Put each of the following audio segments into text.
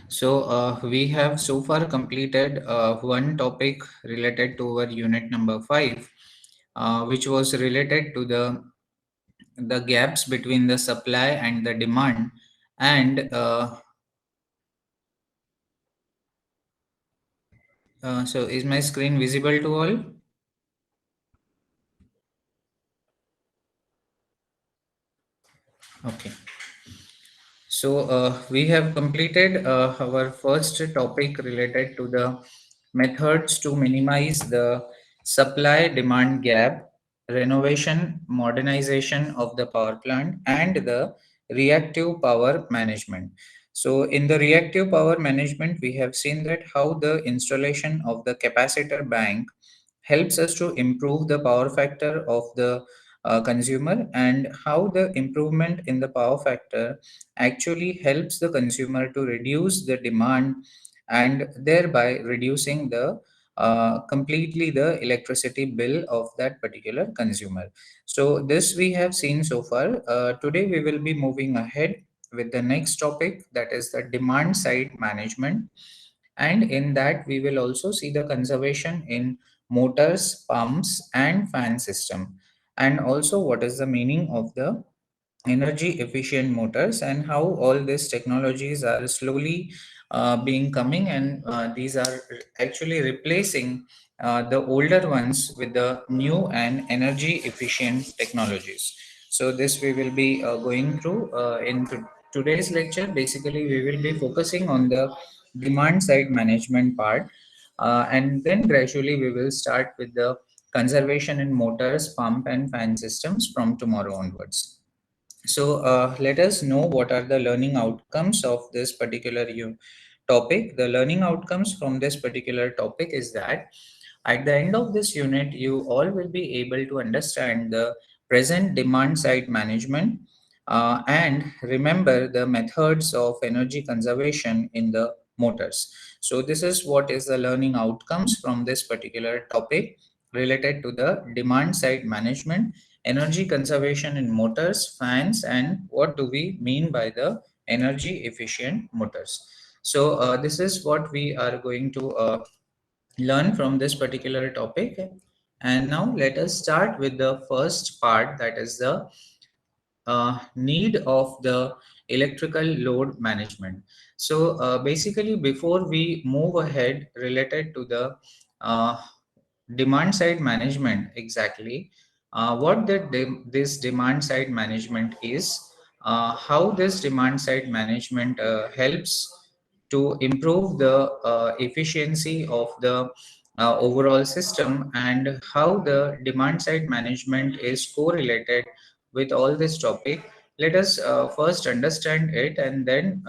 So we have so far completed one topic related to our unit number 5, which was related to the gaps between the supply and the demand. And so is my screen visible to all? Okay. So we have completed our first topic related to the methods to minimize the supply demand gap, renovation, modernization of the power plant, and the reactive power management. So in the reactive power management, we have seen that how the installation of the capacitor bank helps us to improve the power factor of the consumer, and how the improvement in the power factor actually helps the consumer to reduce the demand, and thereby reducing the completely the electricity bill of that particular consumer. So this we have seen so far. Today we will be moving ahead with the next topic, that is the demand side management. And in that we will also see the conservation in motors, pumps and fan system, and also what is the meaning of the energy efficient motors, and how all these technologies are slowly being coming, and these are actually replacing the older ones with the new and energy efficient technologies. So this we will be going through in today's lecture. Basically we will be focusing on the demand side management part, and then gradually we will start with the conservation in motors, pump and fan systems from tomorrow onwards. So let us know what are the learning outcomes of this particular topic. The learning outcomes from this particular topic is that at the end of this unit, you all will be able to understand the present demand side management, and remember the methods of energy conservation in the motors. So this is what is the learning outcomes from this particular topic related to the demand side management, energy conservation in motors, fans, and what do we mean by the energy efficient motors. So this is what we are going to learn from this particular topic. And now let us start with the first part, that is the need of the electrical load management. So basically before we move ahead related to the uh, demand side management exactly, what this demand side management is, how this demand side management helps to improve the efficiency of the overall system, and how the demand side management is correlated with all this topic. Let us first understand it, and then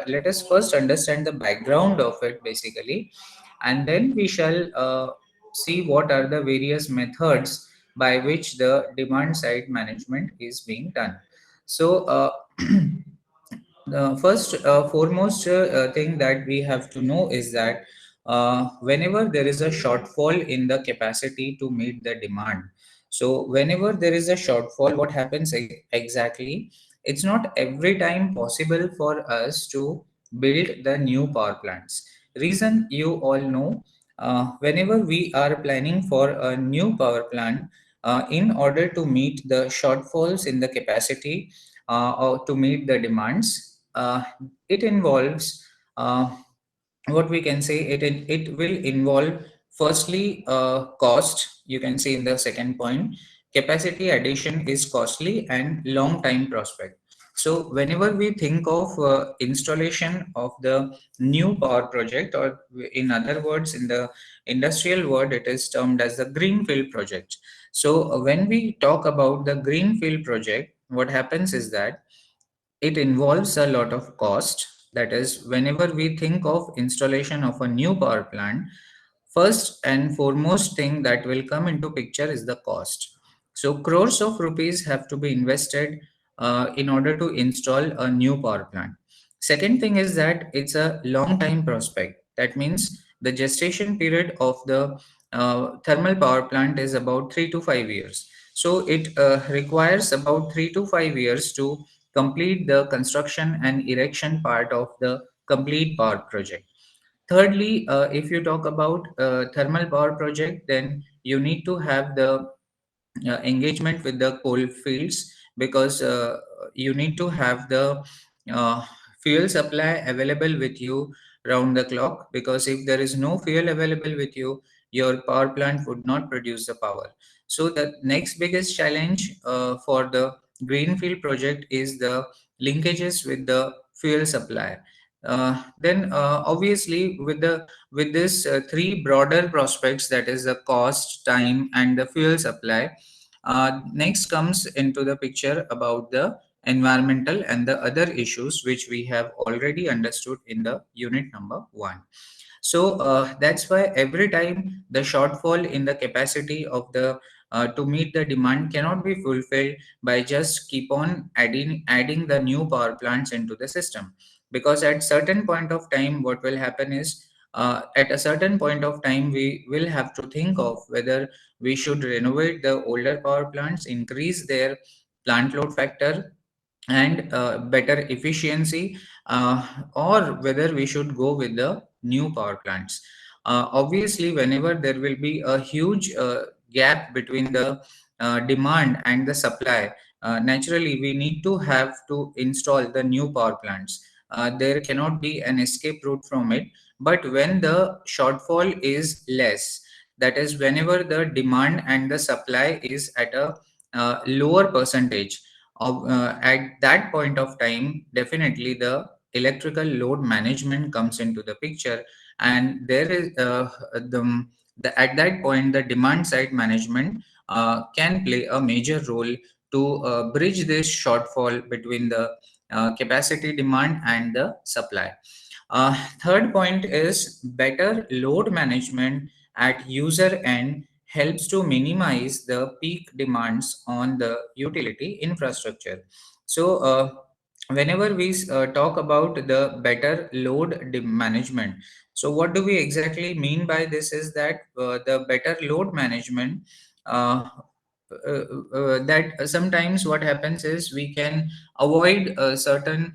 let us first understand the background of it basically, and then we shall see what are the various methods by which the demand side management is being done. So the first foremost thing that we have to know is that whenever there is a shortfall in the capacity to meet the demand, so whenever there is a shortfall, what happens exactly, it's not every time possible for us to build the new power plants. Reason you all know, whenever we are planning for a new power plant, in order to meet the shortfalls in the capacity, or to meet the demands, it involves what we can say, it will involve firstly cost. You can see in the second point, capacity addition is costly and long time prospect. So whenever we think of installation of the new power project, or in other words, in the industrial word, it is termed as the greenfield project. So when we talk about the greenfield project, what happens is that it involves a lot of cost. That is, whenever we think of installation of a new power plant, first and foremost thing that will come into picture is the cost. So crores of rupees have to be invested in order to install a new power plant. Second thing is that it's a long time prospect. That means the gestation period of the thermal power plant is about 3 to 5 years. So it requires about 3 to 5 years to complete the construction and erection part of the complete power project. Thirdly, if you talk about thermal power project, then you need to have the engagement with the coal fields, because you need to have the uh, fuel supply available with you round the clock, because if there is no fuel available with you, your power plant would not produce the power. So the next biggest challenge for the greenfield project is the linkages with the fuel supply. Then obviously with this three broader prospects, that is the cost, time, and the fuel supply. Next comes into the picture about the environmental and the other issues which we have already understood in the unit number 1. So that's why every time the shortfall in the capacity of the to meet the demand cannot be fulfilled by just keep on adding the new power plants into the system, because at certain point of time what will happen is, at a certain point of time we will have to think of whether we should renovate the older power plants, increase their plant load factor and better efficiency, or whether we should go with the new power plants. Obviously, whenever there will be a huge gap between the demand and the supply, naturally we need to have to install the new power plants. There cannot be an escape route from it. But when the shortfall is less, that is, whenever the demand and the supply is at a lower percentage, at that point of time, definitely the electrical load management comes into the picture, and there is at that point the demand side management can play a major role to bridge this shortfall between the capacity demand and the supply. Third point is better load management at user end helps to minimize the peak demands on the utility infrastructure. So, whenever we talk about the better load management, so what do we exactly mean by this is that the better load management. Uh, that sometimes what happens is we can avoid a certain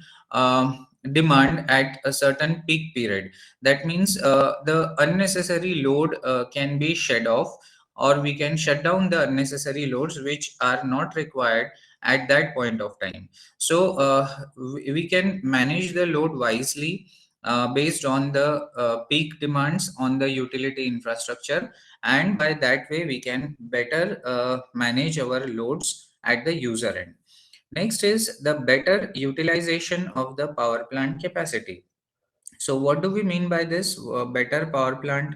demand at a certain peak period. That means the unnecessary load can be shed off, or we can shut down the unnecessary loads which are not required at that point of time. So we can manage the load wisely based on the peak demands on the utility infrastructure, and by that way we can better manage our loads at the user end. Next is the better utilization of the power plant capacity. So what do we mean by this? Better power plant,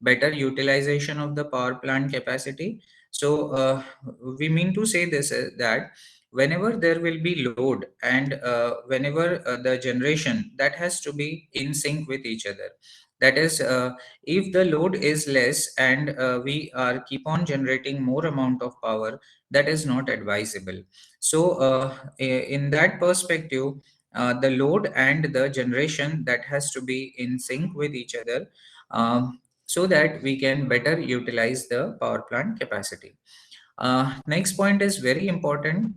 better utilization of the power plant capacity. So we mean to say this that whenever there will be load and whenever the generation, that has to be in sync with each other. That is, if the load is less and we are keep on generating more amount of power, that is not advisable. So in that perspective, the load and the generation, that has to be in sync with each other, so that we can better utilize the power plant capacity. Next point is very important.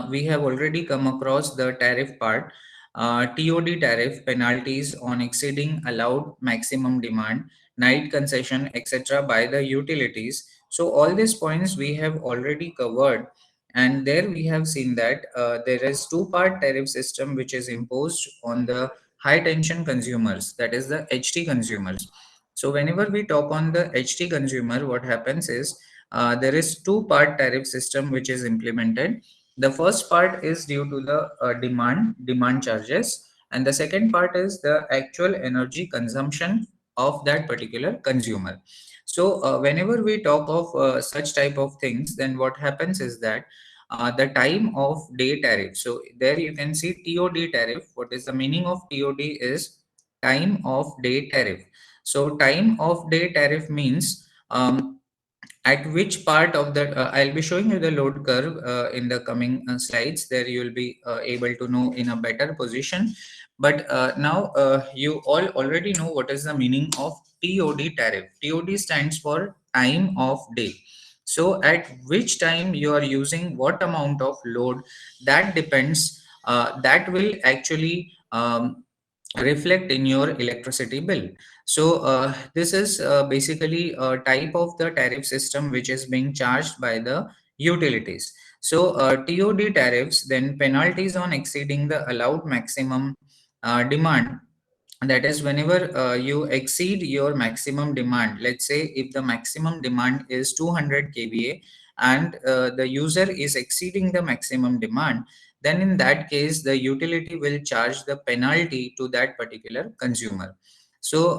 We have already come across the tariff part. TOD tariff, penalties on exceeding allowed maximum demand, night concession, etc. by the utilities. So all these points we have already covered, and there we have seen that there is two-part tariff system which is imposed on the high tension consumers, that is the HT consumers. So whenever we talk on the HT consumer, what happens is there is two-part tariff system which is implemented. The first part is due to the demand charges, and the second part is the actual energy consumption of that particular consumer. So whenever we talk of such type of things, then what happens is that the time of day tariff. So there you can see TOD tariff. What is the meaning of TOD is time of day tariff. So time of day tariff means at which part of the I'll be showing you the load curve in the coming slides. There you will be able to know in a better position. But now you all already know what is the meaning of TOD tariff. TOD stands for time of day. So at which time you are using what amount of load, that depends, that will actually reflect in your electricity bill. So this is basically a type of the tariff system which is being charged by the utilities. So TOD tariffs, then penalties on exceeding the allowed maximum demand. That is, whenever you exceed your maximum demand, let's say if the maximum demand is 200 kVA and the user is exceeding the maximum demand, then in that case the utility will charge the penalty to that particular consumer. So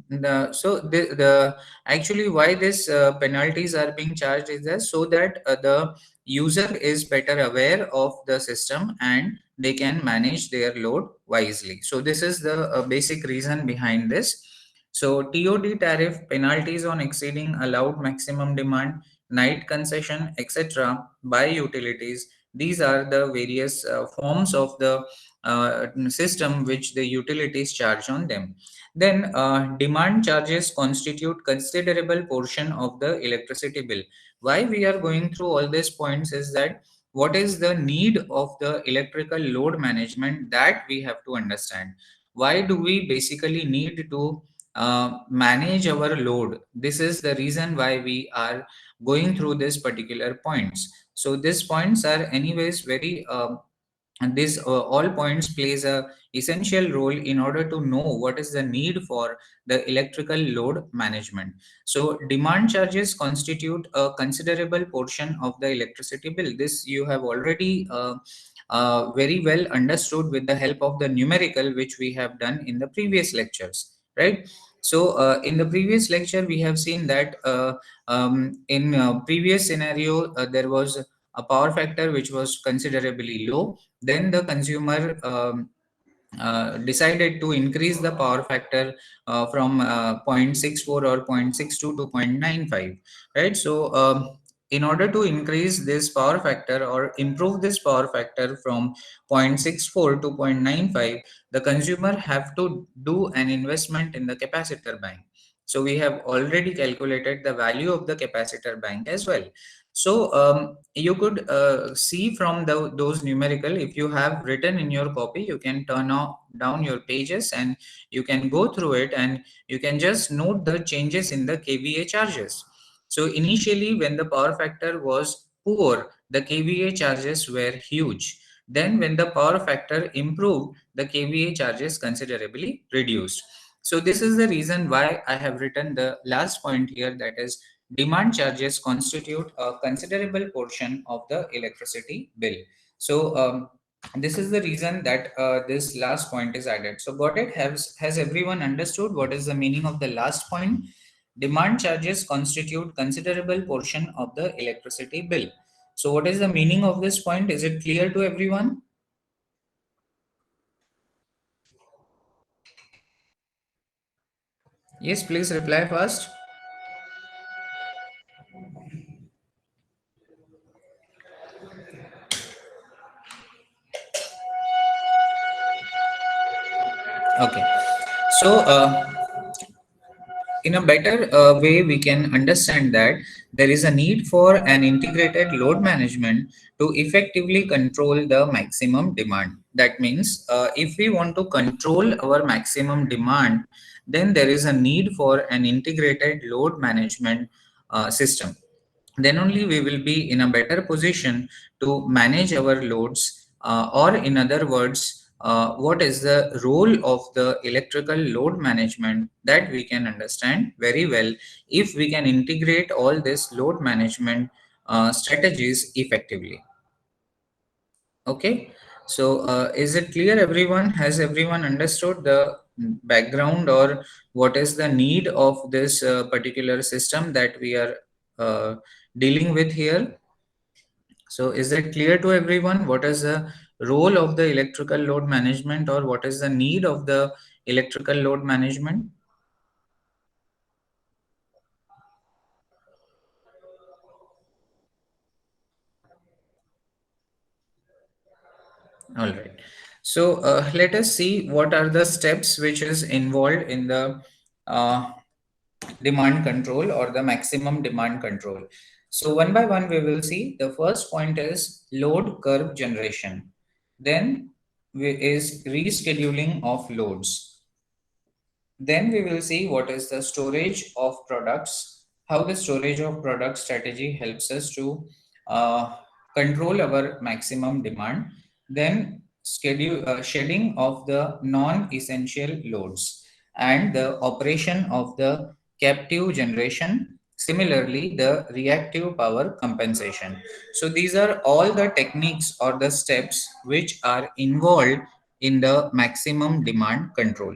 the actually why this penalties are being charged is that so that the user is better aware of the system and they can manage their load wisely. So this is the basic reason behind this. So TOD tariff, penalties on exceeding allowed maximum demand, night concession, etc. by utilities. These are the various forms of the system which the utilities charge on them. Then demand charges constitute considerable portion of the electricity bill. Why we are going through all these points is that what is the need of the electrical load management, that we have to understand. Why do we basically need to manage our load? This is the reason why we are going through this particular points. So these points are anyways very and this all points plays a essential role in order to know what is the need for the electrical load management. So demand charges constitute a considerable portion of the electricity bill. This you have already very well understood with the help of the numerical which we have done in the previous lectures, right? So in the previous lecture we have seen that in previous scenario there was a power factor which was considerably low. Then the consumer decided to increase the power factor from 0.64 or 0.62 to 0.95, right? So in order to increase this power factor or improve this power factor from 0.64 to 0.95, the consumer have to do an investment in the capacitor bank. So we have already calculated the value of the capacitor bank as well. So you could see from those numerical, if you have written in your copy, you can turn down your pages and you can go through it and you can just note the changes in the kVA charges. So initially when the power factor was poor, the kVA charges were huge. Then when the power factor improved, the kVA charges considerably reduced. So this is the reason why I have written the last point here, that is demand charges constitute a considerable portion of the electricity bill. So this is the reason that this last point is added. So got it? Has everyone understood what is the meaning of the last point? Demand charges constitute considerable portion of the electricity bill. So what is the meaning of this point? Is it clear to everyone? Yes, please reply first. Okay. So in a better way, we can understand that there is a need for an integrated load management to effectively control the maximum demand. That means if we want to control our maximum demand, then there is a need for an integrated load management system. Then only we will be in a better position to manage our loads, or in other words, what is the role of the electrical load management, that we can understand very well if we can integrate all this load management strategies effectively. Okay, so is it clear everyone? Has everyone understood the background or what is the need of this particular system that we are uh, dealing with here? So is it clear to everyone what is the role of the electrical load management or what is the need of the electrical load management? All right. So let us see what are the steps which is involved in the uh, demand control or the maximum demand control. So one by one we will see. The first point is load curve generation. Then is rescheduling of loads. Then we will see what is the storage of products, how the storage of product strategy helps us to uh, control our maximum demand. Then shedding of the non-essential loads and the operation of the captive generation. Similarly, the reactive power compensation. So these are all the techniques or the steps which are involved in the maximum demand control.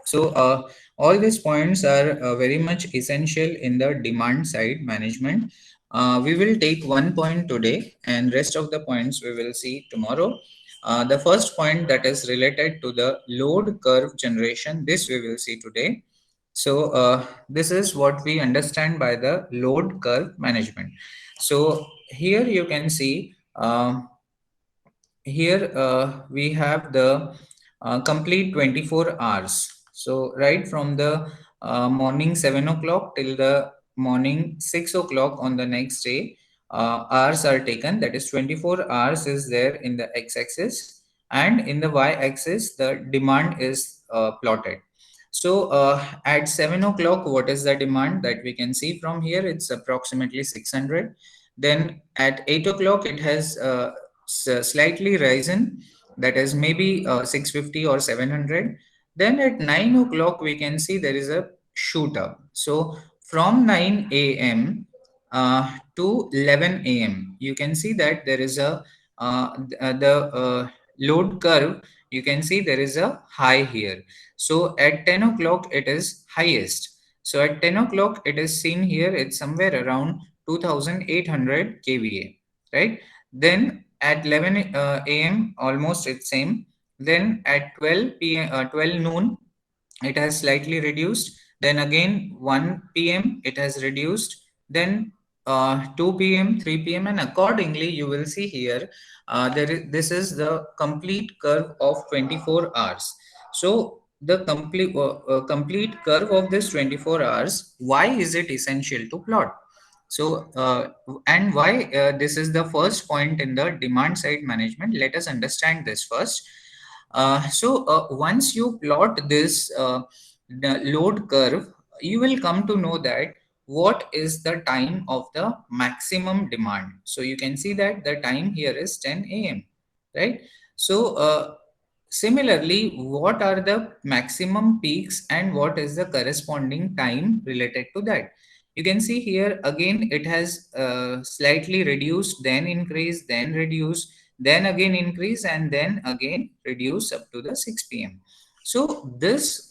So, all these points are very much essential in the demand side management. We will take one point today, and rest of the points we will see tomorrow. The first point that is related to the load curve generation, this we will see today. So, this is what we understand by the load curve management. So, here you can see. Here we have the complete 24 hours. So right from the morning 7 o'clock till the morning 6 o'clock on the next day, hours are taken. That is 24 hours is there in the x-axis, and in the y-axis the demand is plotted. So at 7 o'clock, what is the demand that we can see from here? It's approximately 600. Then at 8 o'clock, it has slightly risen, that is maybe 650 or 700. Then at 9 o'clock, we can see there is a shoot up. So from 9 a.m. To 11 a.m., you can see that there is a the load curve. You can see there is a high here. So at 10 o'clock, it is highest. So at 10 o'clock, it is seen here, it's somewhere around 2800 kVA, right? Then at 11 a.m., almost it's same. Then at 12 p.m., 12 noon, it has slightly reduced. Then again 1 p.m. it has reduced. Then 2 p.m., 3 p.m., and accordingly you will see here this is the complete curve of 24 hours. So the complete curve of this 24 hours, why is it essential to plot? So and why this is the first point in the demand side management? Let us understand this first. Once you plot this the load curve, you will come to know that what is the time of the maximum demand. So you can see that the time here is 10 a.m., right? So similarly, what are the maximum peaks and what is the corresponding time related to that? You can see here again it has slightly reduced, then increase, then reduce, then again increase, and then again reduce up to the 6 p.m. So this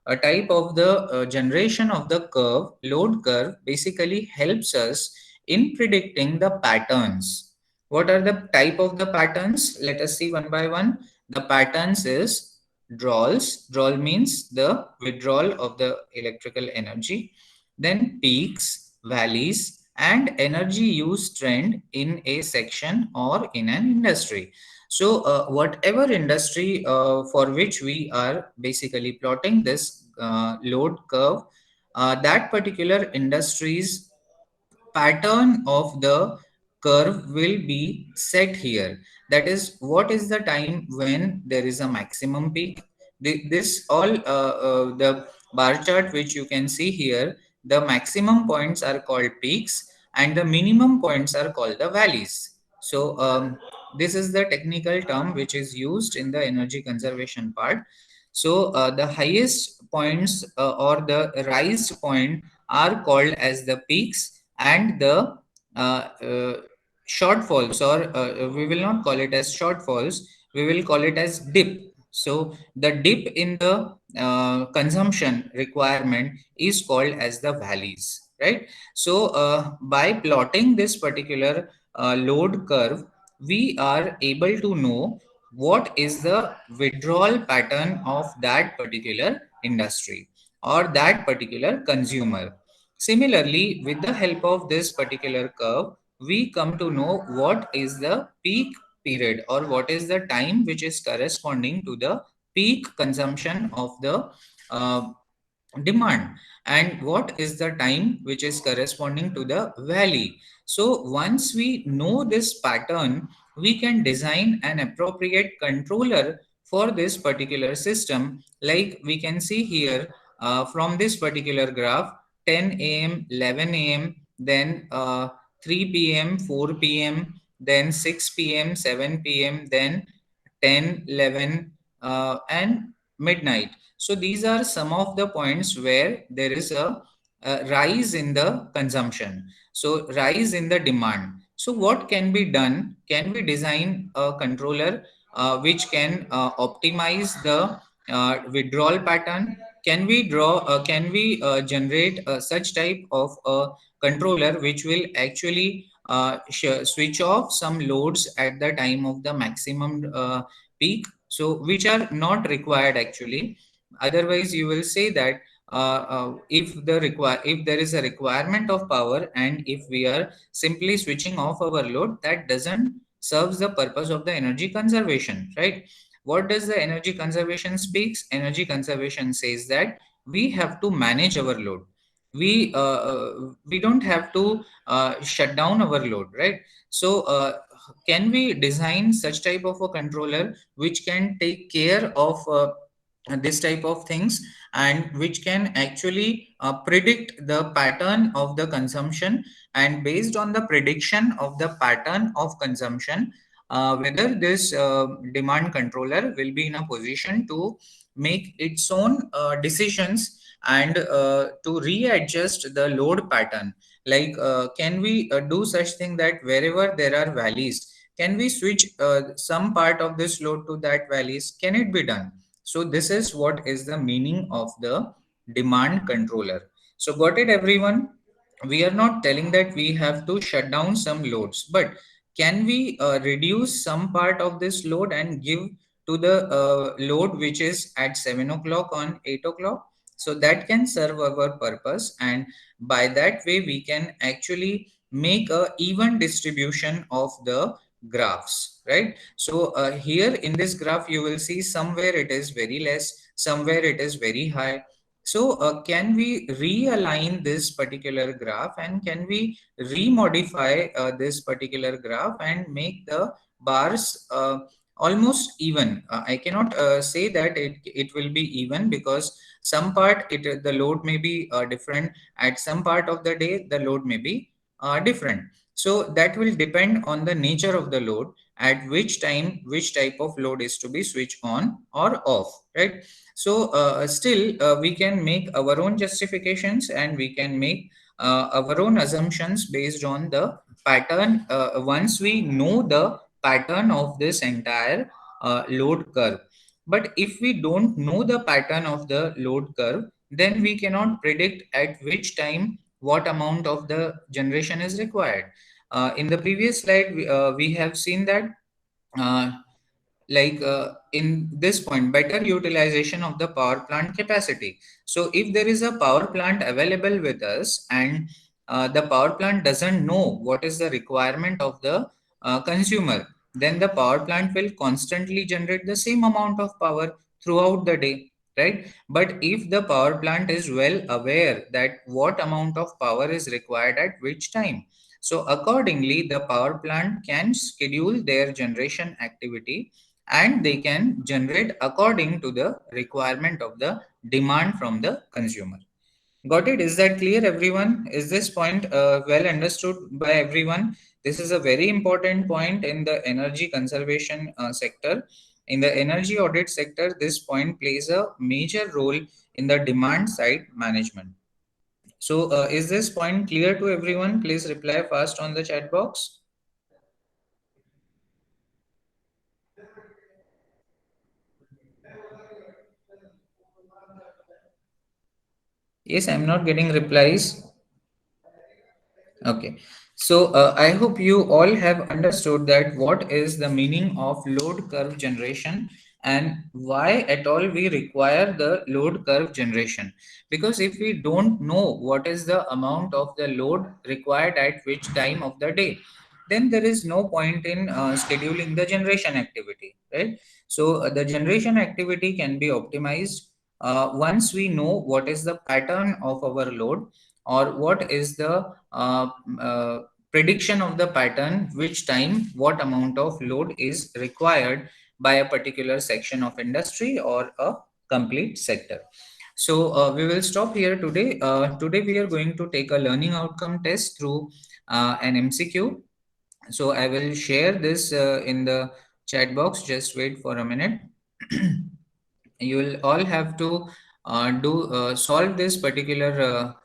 a type of the generation of the curve, load curve, basically helps us in predicting the patterns. What are the type of the patterns? Let us see one by one. The patterns is draws. Drawl means the withdrawal of the electrical energy. Then peaks, valleys, and energy use trend in a section or in an industry. So, whatever industry for which we are basically plotting this load curve, that particular industry's pattern of the curve will be set here. That is, what is the time when there is a maximum peak? This all the bar chart which you can see here, the maximum points are called peaks and the minimum points are called the valleys. So this is the technical term which is used in the energy conservation part. So the highest points or the rise point are called as the peaks, and the shortfalls, or we will not call it as shortfalls, we will call it as dip. So the dip in the consumption requirement is called as the valleys, right? So by plotting this particular load curve, we are able to know what is the withdrawal pattern of that particular industry or that particular consumer. Similarly, with the help of this particular curve, we come to know what is the peak period or what is the time which is corresponding to the peak consumption of the uh, demand, and what is the time which is corresponding to the valley. So once we know this pattern, we can design an appropriate controller for this particular system. Like we can see here, from this particular graph, 10 a.m., 11 a.m., then 3 p.m., 4 p.m., then 6 p.m., 7 p.m., then 10, 11, and midnight. So these are some of the points where there is a rise in the consumption. So rise in the demand. So what can be done? Can we design a controller which can optimize the withdrawal pattern? Can we generate such type of a controller which will actually switch off some loads at the time of the maximum peak, so which are not required actually. Otherwise you will say that if there is a requirement of power, and if we are simply switching off our load, that doesn't serves the purpose of the energy conservation, right? What does the energy conservation speaks? Energy conservation says that we have to manage our load. We don't have to shut down our load, right? So can we design such type of a controller which can take care of this type of things, and which can actually predict the pattern of the consumption, and based on the prediction of the pattern of consumption, whether this demand controller will be in a position to make its own decisions, and to readjust the load pattern. Like can we do such thing that wherever there are valleys, can we switch some part of this load to that valleys? Can it be done? So this is what is the meaning of the demand controller. So got it everyone? We are not telling that we have to shut down some loads, but can we reduce some part of this load and give to the load which is at 7 o'clock on 8 o'clock? So that can serve our purpose, and by that way we can actually make a even distribution of the graphs, right? So here in this graph you will see somewhere it is very less, somewhere it is very high. So can we realign this particular graph, and can we remodify this particular graph and make the bars almost even? I cannot say that it will be even, because some part the load may be different, at some part of the day the load may be different. So that will depend on the nature of the load, at which time which type of load is to be switched on or off, right? So still we can make our own justifications, and we can make our own assumptions based on the pattern, once we know the pattern of this entire load curve. But if we don't know the pattern of the load curve, then we cannot predict at which time what amount of the generation is required. In the previous slide, we have seen that uh, in this point, better utilization of the power plant capacity. So if there is a power plant available with us, and the power plant doesn't know what is the requirement of the consumer, then the power plant will constantly generate the same amount of power throughout the day, right? But if the power plant is well aware that what amount of power is required at which time, so accordingly the power plant can schedule their generation activity, and they can generate according to the requirement of the demand from the consumer. Got it? Is that clear, everyone? Is this point well understood by everyone? This is a very important point in the energy conservation sector. In the energy audit sector, this point plays a major role in the demand side management. So, is this point clear to everyone? Please reply fast on the chat box. Yes, I'm not getting replies. Okay. So I hope you all have understood that what is the meaning of load curve generation, and why at all we require the load curve generation. Because if we don't know what is the amount of the load required at which time of the day, then there is no point in scheduling the generation activity, right? So the generation activity can be optimized once we know what is the pattern of our load, or what is the uh, prediction of the pattern, which time what amount of load is required by a particular section of industry or a complete sector. So we will stop here today. Today we are going to take a learning outcome test through an MCQ. So I will share this in the chat box. Just wait for a minute. You will all have to do solve this particular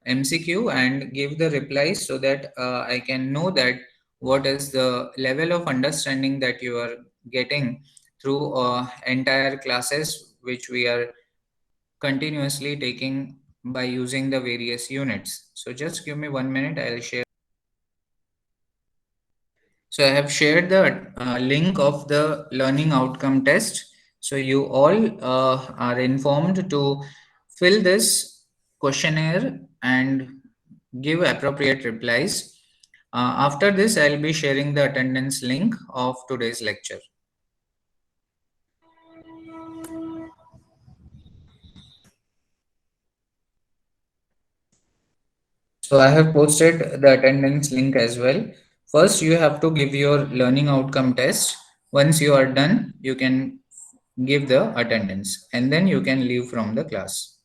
MCQ and give the replies, so that I can know that what is the level of understanding that you are getting through entire classes which we are continuously taking by using the various units. So just give me 1 minute. I'll share. So I have shared the link of the learning outcome test. So you all are informed to fill this questionnaire and give appropriate replies. After this, I'll be sharing the attendance link of today's lecture. So I have posted the attendance link as well. First, you have to give your learning outcome test. Once you are done, you can give the attendance and then you can leave from the class.